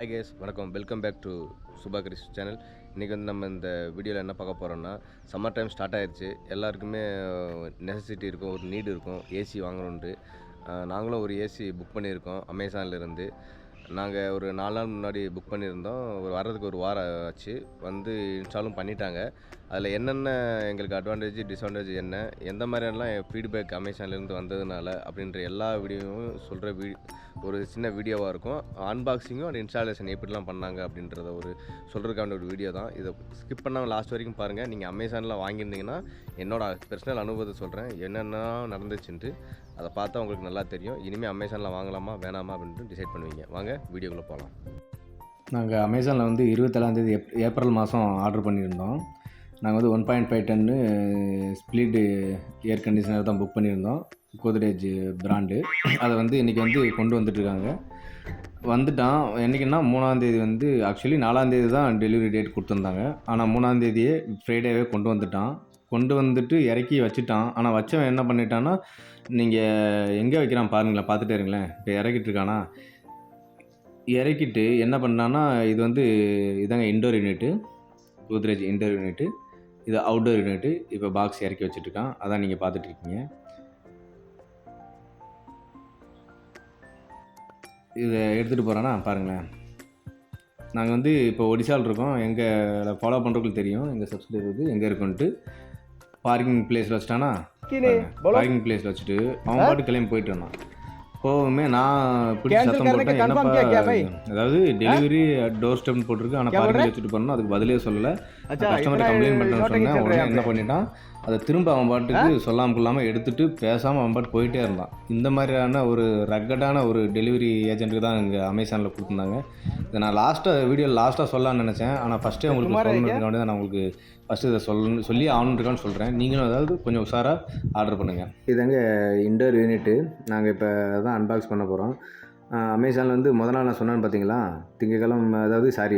Hi guys வணக்கம். Welcome back to Subha Kris channel. இன்றைக்கி வந்து நம்ம இந்த வீடியோவில் என்ன பார்க்க போகிறோம்னா, சம்மர் டைம் ஸ்டார்ட் ஆயிடுச்சு. எல்லாருக்குமே நெசசிட்டி இருக்கும், ஒரு நீடு இருக்கும் ஏசி வாங்கணுன்ட்டு. நாங்களும் ஒரு ஏசி புக் பண்ணியிருக்கோம் அமேசான்லேருந்து. நாங்கள் ஒரு 4 நாள் முன்னாடி புக் பண்ணியிருந்தோம். வர்றதுக்கு ஒரு வாரம் ஆச்சு. வந்து இன்ஸ்டாலும் பண்ணிட்டாங்க. அதில் என்னென்ன எங்களுக்கு அட்வான்டேஜ், டிஸ்அட்வான்டேஜ் என்ன, எந்த மாதிரியெல்லாம் ஃபீட்பேக் அமேசான்லேருந்து வந்ததுனால அப்படின்ற எல்லா வீடியோவும் சொல்கிற ஒரு சின்ன வீடியோவாக இருக்கும். அன்பாக்சிங்கும் அண்ட் இன்ஸ்டாலேஷன் எப்படிலாம் பண்ணாங்க அப்படின்றத சொல்கிறதுக்கான ஒரு வீடியோ தான். இதை ஸ்கிப் பண்ணாமல் லாஸ்ட் வரைக்கும் பாருங்கள். நீங்கள் அமேசானில் வாங்கியிருந்தீங்கன்னா என்னோட பர்சனல் அனுபவத்தை சொல்கிறேன், என்னென்ன நடந்துச்சுன்ட்டு. அதை பார்த்தா உங்களுக்கு நல்லா தெரியும். இனிமேல் அமேசானில் வாங்கலாமா வேணாமா அப்படின்ட்டு டிசைட் பண்ணுவீங்க. வாங்க வீடியோக்குள்ளே போகலாம். நாங்கள் அமேசானில் வந்து 27 ஏப்ரல் மாதம் ஆர்டர் பண்ணியிருந்தோம். நாங்கள் வந்து 1.5 டன்னு ஸ்ப்ளிட் ஏர் கண்டிஷனர் தான் புக் பண்ணியிருந்தோம், கோத்ரேஜ் பிராண்டு. அதை வந்து இன்றைக்கி வந்து கொண்டு வந்துட்டுருக்காங்க. வந்துட்டான். என்றைக்குன்னா 3ஆந்தேதி வந்து ஆக்சுவலி 4ஆந்தேதி தான் டெலிவரி டேட் கொடுத்துருந்தாங்க. ஆனால் 3ஆந்தேதியே ஃப்ரைடேவே கொண்டு வந்துட்டான். கொண்டு வந்துட்டு இறக்கி வச்சுட்டான். ஆனால் வச்சவன் என்ன பண்ணிட்டான்னா, நீங்கள் எங்கே வைக்கிறான் பாருங்களேன், பார்த்துட்டே இருங்களேன். இப்போ இறக்கிட்டு இருக்கானா, இறக்கிட்டு என்ன பண்ணான்னா, இது வந்து இதாங்க indoor unit, Godrej indoor unit. இது அவுட்டோர் யூனிட்டு. இப்போ பாக்ஸ் இறக்கி வச்சுட்ருக்கான். அதான் நீங்கள் பார்த்துட்ருக்கீங்க. இதை எடுத்துகிட்டு போகிறானா பாருங்களேன். நாங்கள் வந்து இப்போ ஒடிசாவில் இருக்கோம். எங்களை ஃபாலோ பண்ணுறவங்களுக்கு தெரியும் எங்கள் சப்ஸ்கிரைபர் வந்து எங்கே இருக்குன்ட்டு. பார்க்கிங் பிளேஸில் வச்சுட்டானா, பார்க்கிங் பிளேஸில் வச்சுட்டு அவன் பாட்டு கிளம்பி போயிட்டு வந்தான். போகவுமே நான் பிடிச்சி சத்தம் போட்டேன், என்னப்பா, அதாவது டெலிவரி டோர் ஸ்டெப்னு போட்டிருக்கு, ஆனால் பார்க்கிங் வச்சுட்டு போனோம். அதுக்கு பதிலே சொல்லலை. கஸ்டமரை கம்ப்ளைண்ட் பண்ணுறேன்னு சொன்னேன். உடனே என்ன பண்ணிட்டான், அதை திரும்ப அவன் பாட்டுக்கு சொல்லாமல் கொள்ளாமல் எடுத்துகிட்டு பேசாமல் அவன் பாட்டு போயிட்டே இருந்தான். இந்த மாதிரியான ஒரு ரக்கடான ஒரு டெலிவரி ஏஜென்ட்டுக்கு தான் இங்கே அமேசானில் கொடுத்துருந்தாங்க. இதை நான் லாஸ்ட்டாக சொல்லலாம்னு நினச்சேன். ஆனால் ஃபஸ்ட்டே உங்களுக்கு சொல்லணுன்றதுக்காண்டி தான் நான் உங்களுக்கு ஃபஸ்ட்டு இதை சொல்லி ஆகணுன்றக்கான்னு சொல்கிறேன். நீங்களும் அதாவது கொஞ்சம் உஷாராக ஆர்டர் பண்ணுங்கள். இதாங்க இன்டோர் யூனிட்டு. நாங்கள் இப்போ தான் அன்பாக்ஸ் பண்ண போகிறோம். அமேசானில் வந்து நாள் நான் சொன்னேன்னு பார்த்தீங்களா,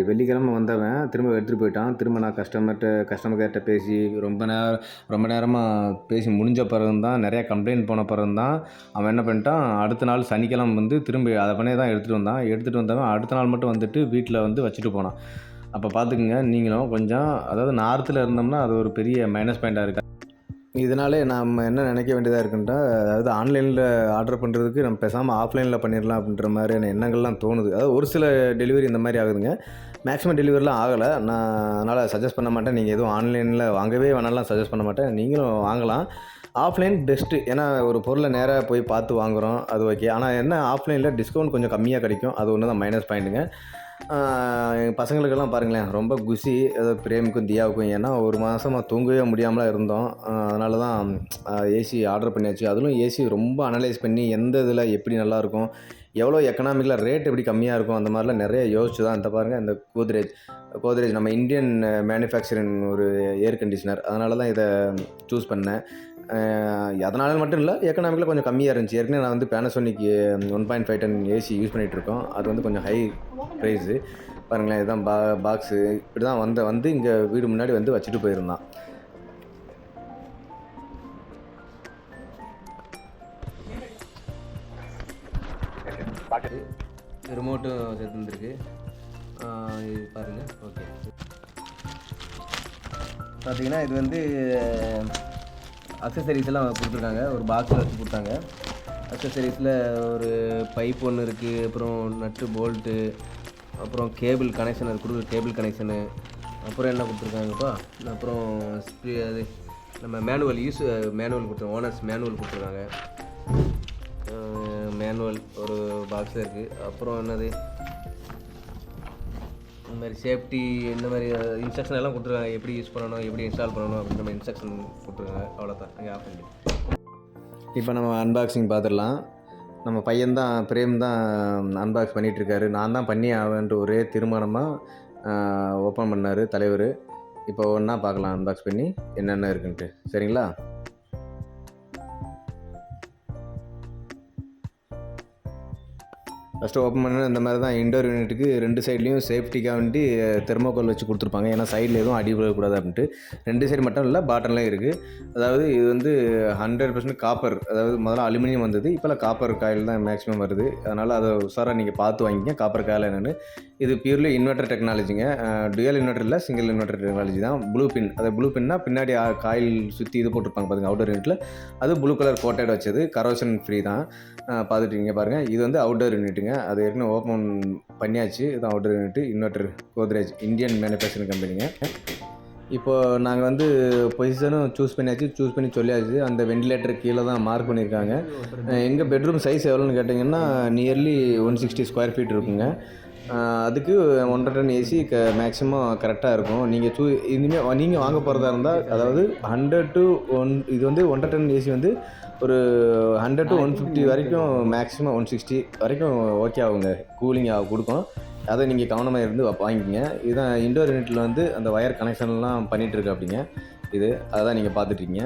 வெள்ளிக்கிழமை வந்தவன் திரும்ப எடுத்துகிட்டு போயிட்டான். திரும்ப நான் கஸ்டமர் கேர்கிட்ட பேசி ரொம்ப நேரமாக பேசி முடிஞ்ச பிறகு தான், நிறையா கம்ப்ளைண்ட் போன பிறகு தான் அவன் என்ன பண்ணிட்டான், அடுத்த நாள் சனிக்கிழமை வந்து திரும்ப அதை பண்ணி தான் எடுத்துகிட்டு வந்தவன் அடுத்த நாள் மட்டும் வந்துட்டு வீட்டில் வந்து வச்சுட்டு போனான். அப்போ பார்த்துக்குங்க நீங்களும் கொஞ்சம், அதாவது நார்த்தில் இருந்தோம்னா அது ஒரு பெரிய மைனஸ் பாயிண்ட்டாக இருக்குது. இதனாலே நம்ம என்ன நினைக்க வேண்டியதாக இருக்குன்ட்டா, அதாவது ஆன்லைனில் ஆர்டர் பண்ணுறதுக்கு நம்ம பேசாமல் ஆஃப்லைனில் பண்ணிடலாம் அப்படின்ற மாதிரியான எண்ணங்கள்லாம் தோணுது. அதாவது ஒரு சில டெலிவரி இந்த மாதிரி ஆகுதுங்க. மேக்ஸிமம் டெலிவரிலாம் ஆகலை. நான் அதனால் சஜஸ்ட் பண்ண மாட்டேன். நீங்கள் எதுவும் ஆன்லைனில் வாங்கவே வேணாலாம் சஜஸ்ட் பண்ண மாட்டேன். நீங்களும் வாங்கலாம். Offline best. ஏன்னா ஒரு பொருளை நேராக போய் பார்த்து வாங்குகிறோம், அது ஓகே. ஆனால் என்ன, ஆஃப்லைனில் டிஸ்கவுண்ட் கொஞ்சம் கம்மியாக கிடைக்கும். அது ஒன்று தான் மைனஸ் பாயிண்ட்டுங்க. எங்கள் பசங்களுக்கெல்லாம் பாருங்களேன், ரொம்ப குஷி, ஏதோ பிரேமுக்கும் தியாவுக்கும். ஏன்னா ஒரு மாதமாக தூங்கவே முடியாமலாம் இருந்தோம். அதனால தான் ஏசி ஆர்டர் பண்ணியாச்சு. அதிலும் ஏசி ரொம்ப அனலைஸ் பண்ணி எந்த இதில் எப்படி நல்லாயிருக்கும், எவ்வளோ எக்கனாமிக்கலாக ரேட் எப்படி கம்மியாக இருக்கும், அந்த மாதிரிலாம் நிறைய யோசிச்சு தான். இந்த பாருங்கள், இந்த கோத்ரேஜ் நம்ம இந்தியன் மேனுஃபேக்சரிங் ஒரு ஏர் கண்டிஷனர். அதனால தான் இதை சூஸ் பண்ணேன். அதனால மட்டும் இல்லை, எக்கனாமிக்கில் கொஞ்சம் கம்மியாக இருந்துச்சு. ஏற்கனவே நான் வந்து பேனசோனிக் 1.5 டன் ஏசி யூஸ் பண்ணிகிட்ருக்கோம். அது வந்து கொஞ்சம் ஹை ப்ரைஸு. பாருங்களேன், இதுதான் பாக்ஸு. இப்படி தான் வந்து இங்கே வீடு முன்னாடி வந்து வச்சுட்டு போயிருந்தான். ரிமோட்டும் சேர்த்து வந்துருக்கு. இது பாருங்கள். ஓகே, பார்த்தீங்கன்னா இது வந்து அக்சசரிஸ் எல்லாம் கொடுத்துருக்காங்க. ஒரு பாக்ஸில் வச்சு கொடுத்தாங்க. அக்சசரிஸில் ஒரு பைப் ஒன்று இருக்குது, அப்புறம் நட்டு போல்ட்டு, அப்புறம் கேபிள் கனெக்ஷன், அது கொடுக்குற கேபிள் கனெக்ஷனு, அப்புறம் என்ன கொடுத்துருக்காங்கப்பா, அப்புறம் அது நம்ம மேனுவல் கொடுத்துருக்காங்க. ஓனர்ஸ் மேனுவல் கொடுத்துருக்காங்க. மேனுவல் ஒரு பாக்ஸில் இருக்குது. அப்புறம் என்னது, இந்த மாதிரி சேஃப்டி, இந்த மாதிரி இன்ஸ்ட்ரக்ஷன் எல்லாம் கொடுத்துருக்காங்க. எப்படி யூஸ் பண்ணணும், எப்படி இன்ஸ்டால் பண்ணணும் அப்படின்ற மாதிரி இன்ஸ்ட்ரக்ஷன் கொடுத்துருக்காங்க. அவ்வளோதான், அங்கே ஆஃப் பண்ணி. இப்போ நம்ம அன்பாக்சிங் பார்த்துடலாம். நம்ம பையன்தான், பிரேம் தான் அன்பாக்ஸ் பண்ணிகிட்ருக்காரு. நான் தான் பண்ணி ஆவேன்ற ஒரே தீர்மானமாக ஓப்பன் பண்ணார் தலைவர். இப்போ ஒன்றா பார்க்கலாம் அன்பாக்ஸ் பண்ணி என்னென்ன இருக்குன்ட்டு. சரிங்களா? ஃபஸ்ட்டு ஓப்பன் பண்ண இந்த மாதிரி தான் இண்டோர் யூனிட்டுக்கு 2 சைட்லேயும் சேஃப்டிக்காக வேண்டி தெர்மோகோல் வச்சு கொடுத்துருப்பாங்க. ஏன்னா சைடில் எதுவும் அடி விழக்கூடாது அப்படின்ட்டு. 2 சைடு மட்டும் இல்லை, பாட்டம்லேயும் இருக்குது. அதாவது இது வந்து 100% காப்பர், அதாவது முதல்ல அலுமினியம் வந்தது, இப்போலாம் காப்பர் காயில் தான் மேக்ஸிமம் வருது. அதனால் அதை உஷாராக நீங்கள் பார்த்து வாங்கிங்க காப்பர் காயில் என்னென்னு. இது பியூர்லி இன்வெர்ட்டர் டெக்னாலஜிங்க. டுயல் இன்வெர்ட்டர் இல்லை, சிங்கிள் இன்வெர்ட்டர் டெக்னாலஜி தான். ப்ளூ பின், அது ப்ளூ பின்னா பின்னாடி காயில் சுற்றி இது போட்டிருப்பாங்க பாருங்க அவுட்டர் யூனிட்டில், அது ப்ளூ கலர் கோட்டட் வச்சது, கரோஷன் ஃப்ரீ தான். பார்த்துட்டீங்க பாருங்கள். இது வந்து அவுட்டர் யூனிட்டுங்க. அது ஏற்கனவே ஓப்பன் பண்ணியாச்சு. இதுதான் outer unit. Inverter Godrej, Indian manufacturing கம்பெனிங்க. இப்போது நாங்கள் வந்து பொசிஷனும் சூஸ் பண்ணியாச்சு, சூஸ் பண்ணி சொல்லியாச்சு. அந்த வெண்டிலேட்டர் கீழே தான் மார்க் பண்ணியிருக்காங்க. எங்கள் பெட்ரூம் சைஸ் எவ்வளோன்னு கேட்டிங்கன்னா நியர்லி 160 ஸ்கொயர் ஃபீட் இருக்குங்க. அதுக்கு 1.5 டன் ஏசி மேக்ஸிமம் கரெக்டாக இருக்கும். நீங்கள் இனிமேல் நீங்கள் வாங்க போகிறதா இருந்தால், அதாவது 100 to 1, இது வந்து 1.5 டன் ஏசி வந்து ஒரு 100 to 150 வரைக்கும், மேக்ஸிமம் 160 வரைக்கும் ஓகே ஆகுங்க, கூலிங் கொடுக்கும். அதை நீங்கள் கவனமாக இருந்து வாங்கிக்கிங்க. இதுதான் இண்டோர் யூனிட்டில் வந்து அந்த ஒயர் கனெக்ஷன்லாம் பண்ணிகிட்ருக்கு அப்படிங்க. இது அதை தான் நீங்கள் பார்த்துட்ருக்கீங்க.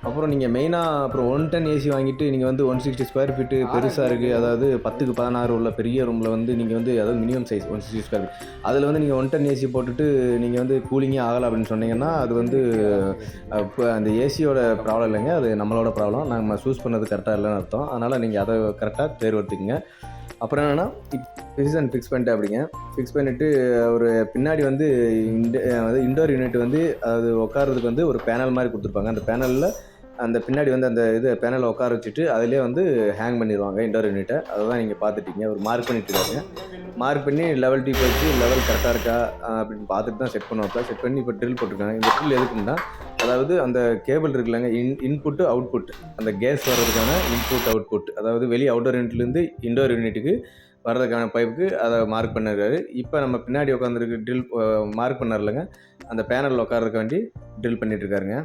அப்புறம் நீங்கள் மெயினாக அப்புறம் 1 டன் ஏசி வாங்கிட்டு நீங்கள் வந்து 160 ஸ்கொயர் ஃபீட்டு பெருசாக இருக்குது, அதாவது 10க்கு 16 உள்ள பெரிய ரூமில் வந்து நீங்கள் வந்து, அதாவது மினிமம் சைஸ் 160 ஸ்கொயர் ஃபீட், அதில் வந்து நீங்கள் 1 டன் ஏசி போட்டுட்டு நீங்கள் வந்து கூலிங்கே ஆகலை அப்படின்னு சொன்னீங்கன்னா, அது வந்து இப்போ அந்த ஏசியோட ப்ராப்ளம் இல்லைங்க, அது நம்மளோட ப்ராப்ளம். நம்ம சூஸ் பண்ணது கரெக்டாக இல்லைன்னு அர்த்தம். அதனால் நீங்கள் அதை கரெக்டாக தேர்வெடுத்துக்குங்க. அப்புறம் என்னென்னா, பொசிஷன் ஃபிக்ஸ் பண்ணிட்டு அப்படிங்க, ஃபிக்ஸ் பண்ணிவிட்டு ஒரு பின்னாடி வந்து இண்டோர் யூனிட் வந்து அது உட்காரதுக்கு வந்து ஒரு பேனல் மாதிரி கொடுத்துருப்பாங்க. அந்த பேனலில் அந்த பின்னாடி வந்து அந்த இது பேனலை உட்கார வச்சுட்டு அதிலே வந்து ஹேங் பண்ணிடுவாங்க இண்டோர் யூனிட்டை. அதை தான் நீங்கள் பார்த்துட்டீங்க. ஒரு மார்க் பண்ணிட்டு இருக்காங்க. மார்க் பண்ணி லெவல் டியூப் வச்சு லெவல் கரெக்டாக இருக்கா அப்படின்னு பார்த்துட்டு தான் செட் பண்ணுவாங்க. செட் பண்ணி இப்போ ட்ரில் போட்டிருக்காங்க. இந்த ட்ரில் எதுக்குன்னா, அதாவது அந்த கேபிள் இருக்குல்லங்க, இன்புட்டு அவுட்புட், அந்த கேஸ் வர்றதுக்கான இன்புட் அவுட்புட், அதாவது வெளியே அவுட்டோர் யூனிட்லேருந்து இண்டோர் யூனிட்டுக்கு வர்றதுக்கான பைப்புக்கு அதை மார்க் பண்ணிருக்காரு. இப்போ நம்ம பின்னாடி உட்காந்துருக்கு ட்ரில் மார்க் பண்ணார்லங்க, அந்த பேனலில் உட்காரதுக்கு வேண்டி ட்ரில் பண்ணிகிட்ருக்காருங்க.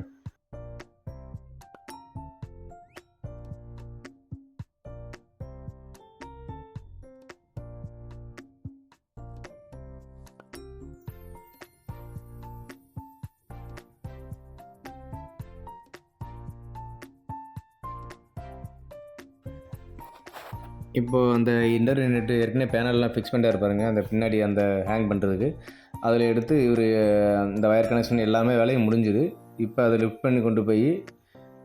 இப்போது அந்த இண்டோர் யூனிட் ஏற்கனவே பேனல்லாம் ஃபிக்ஸ் பண்ணிட்டு இருப்பாருங்க, அந்த பின்னாடி அந்த ஹேங் பண்ணுறதுக்கு. அதில் எடுத்து இவர் இந்த ஒயர் கனெக்ஷன் எல்லாமே வேலையும் முடிஞ்சுது. இப்போ அதை லிஃப்ட் பண்ணி கொண்டு போய்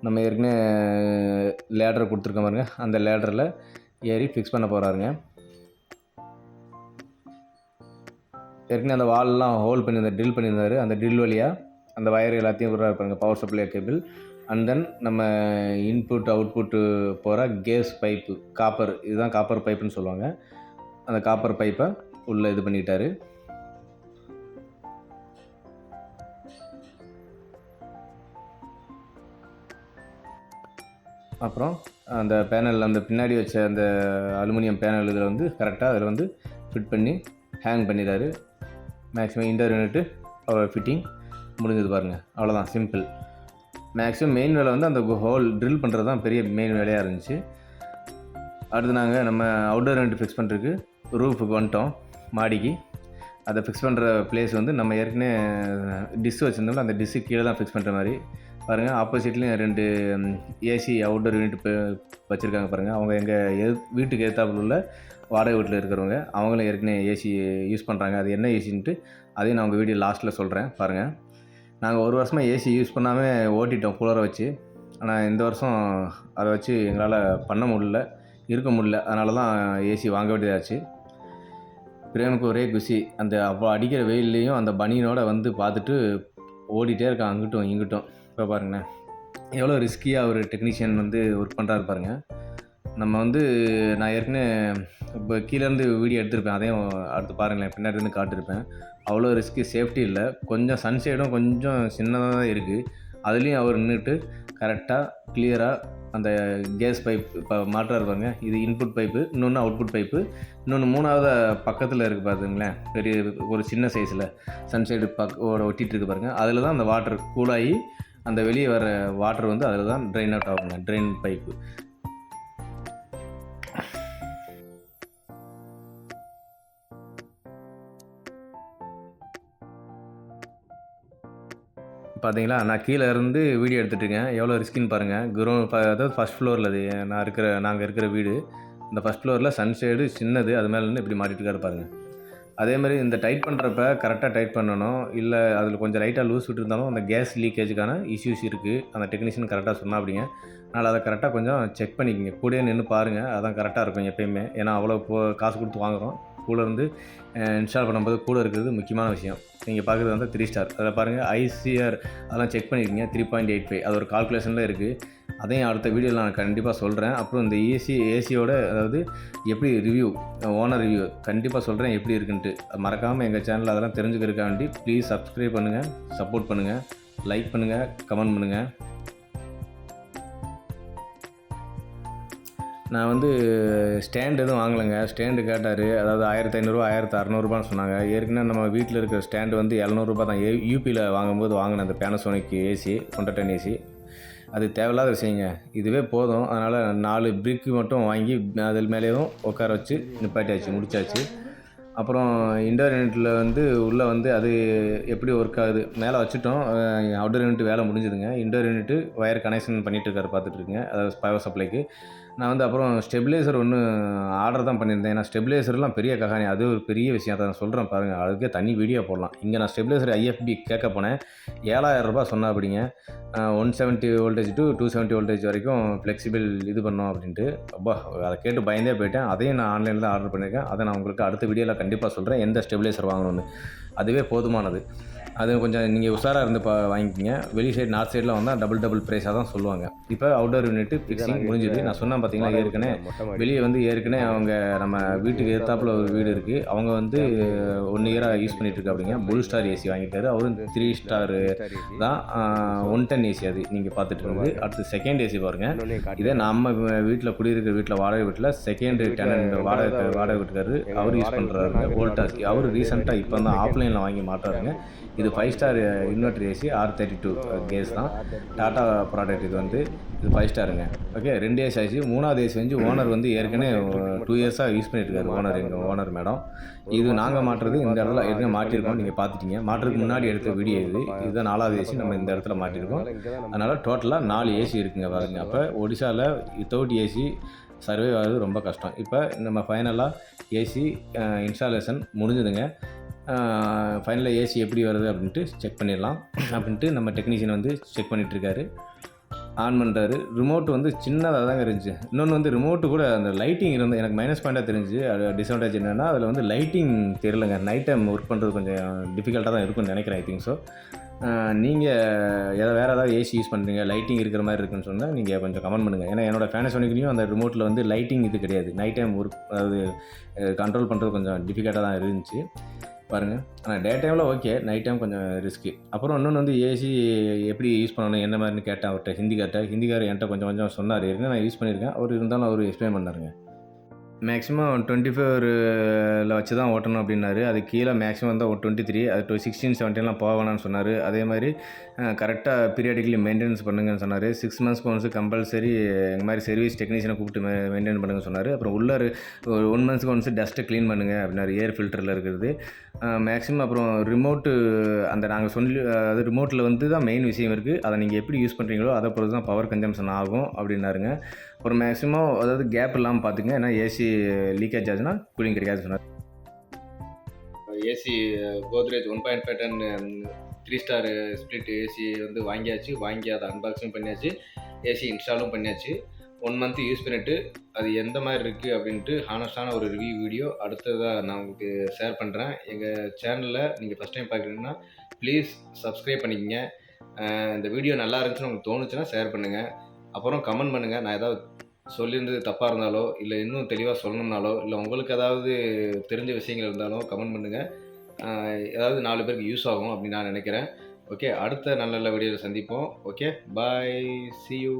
நம்ம ஏற்கனவே லேடர் கொடுத்துருக்க பாருங்க, அந்த லேடரில் ஏறி ஃபிக்ஸ் பண்ண போகிறாருங்க. ஏற்கனவே அந்த வால்லாம் ஹோல் பண்ணியிருந்தார், ட்ரில் பண்ணியிருந்தார். அந்த ட்ரில் வழியாக அந்த வயர் எல்லாத்தையும் விட்றாரு பாருங்க, power supply cable. And then நம்ம இன்புட் அவுட்புட்டு போகிற கேஸ் பைப்பு, காப்பர், இதுதான் காப்பர் பைப்புன்னு சொல்லுவாங்க. அந்த காப்பர் பைப்பை உள்ளே இது பண்ணிட்டாரு. அப்புறம் அந்த பேனல், அந்த பின்னாடி வச்ச அந்த அலுமினியம் பேனல் இதில் வந்து கரெக்டாக அதில் வந்து ஃபிட் பண்ணி ஹேங் பண்ணிடுறாரு. மேக்ஸிமம் இண்டோர் யூனிட்டு ஃபிட்டிங் முடிஞ்சது பாருங்கள். அவ்வளோதான், சிம்பிள். மேக்ஸிமம் மெயின் வேலை வந்து அந்த ஹோல் ட்ரில் பண்ணுறது தான் பெரிய மெயின் வேலையாக இருந்துச்சு. அடுத்து நாங்கள் நம்ம அவுட்டோர் யூனிட் ஃபிக்ஸ் பண்ணுறதுக்கு ரூஃபுக்கு வந்துட்டோம், மாடிக்கு. அதை ஃபிக்ஸ் பண்ணுற பிளேஸ் வந்து நம்ம ஏற்கனவே டிஷ் வச்சுருந்தோம்ல, அந்த டிஷ்ஷு கீழே தான் ஃபிக்ஸ் பண்ணுற மாதிரி பாருங்கள். ஆப்போசிட்லேயும் 2 ஏசி அவுட்டோர் யூனிட் வச்சுருக்காங்க பாருங்கள். அவங்க எங்கள் வீட்டுக்கு எதிர்த்தாப்புல உள்ள வாடகை வீட்டில் இருக்கிறவங்க, அவங்களும் ஏற்கனவே ஏசி யூஸ் பண்ணுறாங்க. அது என்ன ஏசின்ட்டு அதையும் நான் உங்கள் வீடியோ லாஸ்ட்டில் சொல்கிறேன் பாருங்கள். நாங்கள் 1 வருஷமாக ஏசி யூஸ் பண்ணாமல் ஓட்டிட்டோம் கூலரை வச்சு. ஆனால் இந்த வருஷம் அதை வச்சு எங்களால் பண்ண முடியல, இருக்க முடியல. அதனால தான் ஏசி வாங்க வேண்டியதாச்சு. பிரேமுக்கு ஒரே குஷி, அந்த அவ்வளோ அடிக்கிற வெயில்லையும் அந்த பனியனோட வந்து பார்த்துட்டு ஓடிட்டே இருக்கான் அங்கிட்டும் இங்கிட்டும். இப்போ பாருங்களேன் எவ்வளோ ரிஸ்கியாக ஒரு டெக்னீஷியன் வந்து ஒர்க் பண்ணுறாரு பாருங்கள். நம்ம வந்து நான் ஏற்கனவே இப்போ கீழேருந்து வீடியோ எடுத்திருப்பேன், அதையும் அடுத்து பாருங்களேன், பின்னாடி இருந்து காட்டியிருப்பேன். அவ்வளோ ரிஸ்க்கு, சேஃப்டி இல்லை. கொஞ்சம் சன்ஷேடும் கொஞ்சம் சின்னதாக தான் இருக்குது. அதுலேயும் அவர் நின்றுட்டு கரெக்டாக கிளியராக அந்த கேஸ் பைப் இப்போ மாற்றாரு பாருங்க. இது இன்புட் பைப்பு, இன்னொன்று அவுட்புட் பைப்பு, இன்னொன்று 3வது பக்கத்தில் இருக்குது பாருங்களேன், பெரிய ஒரு சின்ன சைஸில் சன்ஷேடு ஒட்டிகிட்டு இருக்குது பாருங்கள். அதில் தான் அந்த வாட்டர் கூலாகி அந்த வெளியே வர வாட்டர் வந்து அதில் தான் ட்ரெயின் அவுட் ஆகுங்க, ட்ரெயின் பைப்பு. பார்த்தீங்களா, நான் கீழே இருந்து வீடியோ எடுத்துகிட்ருக்கேன். எவ்வளோ ரிஸ்க்குன்னு பாருங்கள். அதாவது ஃபஸ்ட் ஃப்ளோரில் அது நாங்கள் இருக்கிற வீடு. இந்த ஃபஸ்ட் ஃப்ளோரில் சன்ஷேடு சின்னது, அது மேலே நின்று இப்படி மாட்டிட்டு இருக்காரு பாருங்கள். அதேமாதிரி இந்த டைட் பண்ணுறப்ப கரெக்டாக டைட் பண்ணணும். இல்லை அதில் கொஞ்சம் லைட்டாக லூஸ் விட்டுருந்தாலும் அந்த கேஸ் லீக்கேஜுக்கான இஷ்யூஸ் இருக்குது. அந்த டெக்னீஷியன் கரெக்டாக சொன்னாப்பிடிங்க. அதனால் அதை கரெக்டாக கொஞ்சம் செக் பண்ணிக்கங்க. கூடயே நின்று பாருங்கள். அதான் கரெக்டாக இருக்கும் எப்பயுமே. ஏன்னா அவ்வளோ காசு கொடுத்து வாங்குகிறோம். கூட இருந்து இன்ஸ்டால் பண்ணும்போது கூட இருக்கிறது முக்கியமான விஷயம். நீங்கள் பார்க்குறது வந்து 3 ஸ்டார். அதில் பாருங்கள் ஐசிஆர் அதெல்லாம் செக் பண்ணியிருக்கீங்க. 3.85 அது ஒரு கால்குலேஷனில் இருக்குது. அதையும் அடுத்த வீடியோவில் நான் கண்டிப்பாக சொல்கிறேன். அப்புறம் இந்த ஏசியோட அதாவது எப்படி ரிவ்யூ, ஓனர் ரிவ்யூ கண்டிப்பாக சொல்கிறேன் எப்படி இருக்குன்ட்டு. மறக்காமல் எங்கள் சேனலில் அதெல்லாம் தெரிஞ்சுக்கிறதுக்காண்டி ப்ளீஸ் சப்ஸ்கிரைப் பண்ணுங்கள், சப்போர்ட் பண்ணுங்கள், லைக் பண்ணுங்கள், கமெண்ட் பண்ணுங்கள். நான் வந்து ஸ்டாண்ட் எதுவும் வாங்கலைங்க. ஸ்டாண்டு கேட்டார். அதாவது 1500 1600 சொன்னாங்க. ஏற்கனவே நம்ம வீட்டில் இருக்கிற ஸ்டாண்டு வந்து 700 தான். யூபியில் வாங்கும்போது வாங்கினேன் அந்த பேனசோனிக் ஏசி, 110 ஏசி. அது தேவையில்லாத விஷயங்க. இதுவே போதும். அதனால் 4 பிரிக்கு மட்டும் வாங்கி அதில் மேலேயும் உட்கார வச்சு நிப்பாட்டியாச்சு, முடிச்சாச்சு. அப்புறம் இன்டோர் யூனிட்டில் வந்து உள்ளே வந்து அது எப்படி ஒர்க் ஆகுது மேலே வச்சுட்டோம். அவுட்டோர் யூனிட் வேலை முடிஞ்சுதுங்க. இன்டோர் யூனிட்டு ஒயர் கனெக்ஷன் பண்ணிகிட்டு இருக்காரு, பார்த்துட்ருக்குங்க. அதாவது பவர் சப்ளைக்கு. நான் வந்து அப்புறம் ஸ்டெபிலைசர் ஒன்று ஆர்டர் தான் பண்ணியிருந்தேன். ஏன்னா ஸ்டெபிலைசர்லாம் பெரிய ககானி. அது ஒரு பெரிய விஷயம். அதை நான் சொல்கிறேன் பாருங்கள். அதுக்கே தனி வீடியோ போடலாம். இங்கே நான் ஸ்டெபிலைசர் ஐஎஃப்பி கேட்க போனேன். 7000 ரூபாய் சொன்னாப்பிடிங்க. 170 வோல்டேஜ் டு 270 வோல்டேஜ் வரைக்கும் ஃப்ளெக்சிபிள் இது பண்ணோம் அப்படின்ட்டு. அப்பா அதை கேட்டு பயந்தே போயிட்டேன். அதையும் நான் ஆன்லைனில் தான் ஆர்டர் பண்ணியிருக்கேன். அதை நான் உங்களுக்கு அடுத்த வீடியோவில் கண்டிப்பாக சொல்கிறேன் எந்த ஸ்டெபிலைசர் வாங்கணும்னு. அதுவே போதுமானது. அது கொஞ்சம் நீங்கள் உஷாராக இருந்து வாங்கிக்கிங்க. வெளி சைடு நார்த் சைடில் வந்தால் டபுள் ப்ரைஸாக தான் சொல்லுவாங்க. இப்போ அவுட்டோர் யூனிட்டு ஃபிக்ஸிங் முடிஞ்சுது. நான் சொன்னேன் பார்த்தீங்களா, ஏற்கனவே வெளியே வந்து ஏற்கனவே அவங்க நம்ம வீட்டுக்கு எதிர்த்தாப்புல ஒரு வீடு இருக்குது. அவங்க வந்து 1 இயராக யூஸ் பண்ணிகிட்டு இருக்கா அப்படிங்க. புல் ஸ்டார் ஏசி வாங்கியிருக்காரு. அவரும் 3 ஸ்டார் தான். 110 ஏசி அது நீங்கள் பார்த்துட்டு இருக்குது. அடுத்து செகண்ட் ஏசி பாருங்கள். இதே நம்ம வீட்டில் குடியிருக்கிற வீட்டில் வாடகை வீட்டில் செகண்ட் டெனன்ட் வாடகை வீட்டுக்காரு அவர் யூஸ் பண்ணுறாருங்க. வோல்டாஸ் அவர் ரீசெண்டாக இப்போ தான் ஆஃப்லைனில் வாங்கி மாட்டுறாருங்க. இது 5 star inverter AC, R32 gas தான். டாட்டா ப்ராடக்ட் இது வந்து. இது 5 ஸ்டாருங்க. ஓகே, 2 ஏசி ஆச்சு. 3வது ஏசி வந்து ஓனர் வந்து ஏற்கனவே 2 இயர்ஸாக யூஸ் பண்ணிட்டு இருக்காரு. எங்கள் ஓனர் மேடம். இது நாங்கள் மாட்டுறது இந்த இடத்துல ஏற்கனவே மாட்டியிருக்கோம். நீங்கள் பார்த்துட்டீங்க. மாட்டுறதுக்கு முன்னாடி எடுத்த வீடியோ இது. இதுதான் 4வது ஏசி நம்ம இந்த இடத்துல மாட்டியிருக்கோம். அதனால் டோட்டலாக 4 ஏசி இருக்குங்க பாருங்க. அப்போ ஒடிசாவில் வித்தவுட் ஏசி சர்வே ஆகிறது ரொம்ப கஷ்டம். இப்போ நம்ம ஃபைனலாக ஏசி இன்ஸ்டாலேஷன் முடிஞ்சுதுங்க. ஃபைனலாக ஏசி எப்படி வருது அப்படின்ட்டு செக் பண்ணிடலாம் அப்படின்ட்டு நம்ம டெக்னீஷியன் வந்து செக் பண்ணிகிட்ருக்காரு. ஆன் பண்ணுறாரு. ரிமோட் வந்து சின்னதாக தாங்க இருந்துச்சு. இன்னொன்று வந்து ரிமோட்டு கூட அந்த லைட்டிங் இருந்து எனக்கு மைனஸ் பாயிண்ட்டாக தெரிஞ்சு. அது டிஸ்அட்வான்டேஜ் என்னென்னா அதில் வந்து லைட்டிங் தெரியலங்க. நைட் டைம் ஒர்க் பண்ணுறது கொஞ்சம் டிஃபிகல்ட்டாக தான் இருக்குன்னு நினைக்கிறேன். I think so. நீங்கள் வேறு ஏதாவது ஏசி யூஸ் பண்ணுறீங்க, லைட்டிங் இருக்கிற மாதிரி இருக்குன்னு சொன்னால் நீங்கள் கொஞ்சம் கமெண்ட் பண்ணுங்கள். ஏன்னா என்னோட பேனசோனிக்லேயும் அந்த ரிமோட்டில் வந்து லைட்டிங் இது கிடையாது. நைட் டைம் ஒர்க் அதாவது கண்ட்ரோல் பண்ணுறது கொஞ்சம் டிஃபிகல்ட்டாக தான் இருந்துச்சு பாருங்கள். ஆனால் டே டைமில் ஓகே, நைட் டைம் கொஞ்சம் ரிஸ்க்கு. அப்புறம் இன்னொன்று வந்து ஏசி எப்படி யூஸ் பண்ணணும் என்ன மாதிரின்னு கேட்டேன் அவர்கிட்ட. ஹிந்திக்காரர் என்கிட்ட கொஞ்சம் சொன்னார். ஏற்கனவே நான் யூஸ் பண்ணியிருக்கேன். அவர் இருந்தாலும் அவர் எக்ஸ்பிளைன் பண்ணாருங்க. மேக்ஸிமம் 24ல் வச்சு தான் ஓட்டணும் அப்படின்னாரு. அது கீழே மேக்ஸிமம் வந்து 23 அது 16, 17லாம் போக வேணாம்னு சொன்னார். அதே மாதிரி கரெக்டாக பீரியாடிக்கலி மெயின்டெனன்ஸ் பண்ணுங்கன்னு சொன்னார். 6 மந்த்ஸ்க்கு ஒன்ஸ் கம்பல்சரி இந்த மாதிரி சர்வீஸ் டெக்னீஷியனை கூப்பிட்டு மெயின்டைன் பண்ணுங்கன்னு சொன்னார். அப்புறம் உள்ள ஒரு 1 மந்த்ஸ்க்கு ஒன்ஸ் டஸ்ட்டை க்ளீன் பண்ணுங்கள் அப்படின்னாரு. ஏர் ஃபில்டரில் இருக்கிறது மேக்ஸிமம். அப்புறம் ரிமோட்டு அந்த நாங்கள் அது ரிமோட்டில் வந்து தான் மெயின் விஷயம் இருக்குது. அதை நீங்கள் எப்படி யூஸ் பண்ணுறீங்களோ அதை பொறுத்து தான் பவர் கன்சம்ஷன் ஆகும் அப்படின்னாருங்க. அப்புறம் மேக்ஸிமம் அதாவது கேப் இல்லாமல் பார்த்துங்க. ஏன்னா ஏசி லீக்கேஜ் ஆச்சுன்னா கூலிங் கிடைக்காது சொன்னார். AC Godrej 1.5 ton 3 star split AC வந்து வாங்கி அதை அன்பாக்சிங் பண்ணியாச்சு. ஏசி இன்ஸ்டாலும் பண்ணியாச்சு. 1 மந்த் யூஸ் பண்ணிவிட்டு அது எந்த மாதிரி இருக்குது அப்படின்ட்டு ஹானஸ்டான ஒரு ரிவ்யூ வீடியோ அடுத்ததாக நான் உங்களுக்கு ஷேர் பண்ணுறேன். எங்கள் சேனலில் நீங்கள் ஃபஸ்ட் டைம் பார்க்குறீங்கன்னா ப்ளீஸ் சப்ஸ்கிரைப் பண்ணிக்கங்க. இந்த வீடியோ நல்லா இருந்துச்சுன்னு உங்களுக்கு தோணுச்சுன்னா ஷேர் பண்ணுங்கள். அப்புறம் கமெண்ட் பண்ணுங்கள். நான் ஏதாவது சொல்லியிருந்தது தப்பாக இருந்தாலோ இல்லை இன்னும் தெளிவாக சொல்லணும்னாலோ இல்லை உங்களுக்கு ஏதாவது தெரிஞ்ச விஷயங்கள் இருந்தாலோ கமெண்ட் பண்ணுங்கள். ஏதாவது 4 பேருக்கு யூஸ் ஆகும் அப்படின்னு நான் நினைக்கிறேன். ஓகே, அடுத்த நல்ல வீடியோவில் சந்திப்போம். Okay, bye, see you.